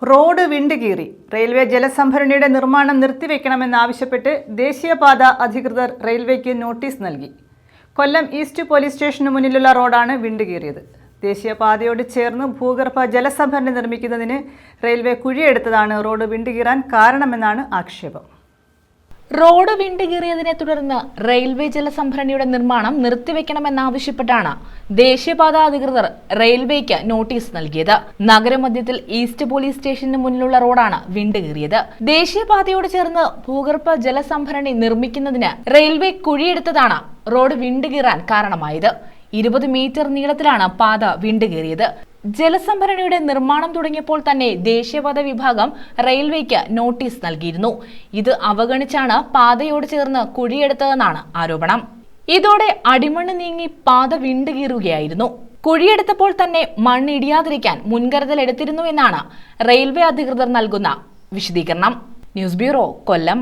Road വിണ്ടുകീറി. Railway ജലസംഭരണിയുടെ നിർമ്മാണം നിർത്തിവെക്കണമെന്നാവശ്യപ്പെട്ട് ദേശീയപാത അധികൃതർ റെയിൽവേക്ക് നോട്ടീസ് നൽകി. കൊല്ലം ഈസ്റ്റ് പോലീസ് സ്റ്റേഷന് മുന്നിലുള്ള റോഡാണ് വിണ്ടുകീറിയത്. ദേശീയപാതയോട് ചേർന്ന് ഭൂഗർഭ ജലസംഭരണി നിർമ്മിക്കുന്നതിന് റെയിൽവേ കുഴിയെടുത്തതാണ് റോഡ് വിണ്ടുകീറാൻ കാരണമെന്നാണ് ആക്ഷേപം. റോഡ് വിണ്ടുകീറിയതിനെ തുടർന്ന് റെയിൽവേ ജലസംഭരണിയുടെ നിർമ്മാണം നിർത്തിവെക്കണമെന്നാവശ്യപ്പെട്ടാണ് ദേശീയപാത അധികൃതർ റെയിൽവേക്ക് നോട്ടീസ് നൽകിയത്. നഗരമധ്യത്തിൽ ഈസ്റ്റ് പോലീസ് സ്റ്റേഷന് മുന്നിലുള്ള റോഡാണ് വിണ്ടുകീറിയത്. ദേശീയപാതയോട് ചേർന്ന് ഭൂഗർഭ ജലസംഭരണി നിർമ്മിക്കുന്നതിന് റെയിൽവേ കുഴിയെടുത്തതാണ് റോഡ് വിണ്ടുകീറാൻ കാരണമായത്. 20 മീറ്റർ നീളത്തിലാണ് പാത വിണ്ടുകീറിയത്. ജലസംഭരണിയുടെ നിർമ്മാണം തുടങ്ങിയപ്പോൾ തന്നെ ദേശീയപാത വിഭാഗം റെയിൽവേക്ക് നോട്ടീസ് നൽകിയിരുന്നു. ഇത് അവഗണിച്ചാണ് പാതയോട് ചേർന്ന് കുഴിയെടുത്തതെന്നാണ് ആരോപണം. ഇതോടെ അടിമണ്ണ് നീങ്ങി പാത വിണ്ടുകീറുകയായിരുന്നു. കുഴിയെടുത്തപ്പോൾ തന്നെ മണ്ണിടിയാതിരിക്കാൻ മുൻകരുതൽ എടുത്തിരുന്നു എന്നാണ് റെയിൽവേ അധികൃതർ നൽകുന്ന വിശദീകരണം. ന്യൂസ് ബ്യൂറോ, കൊല്ലം.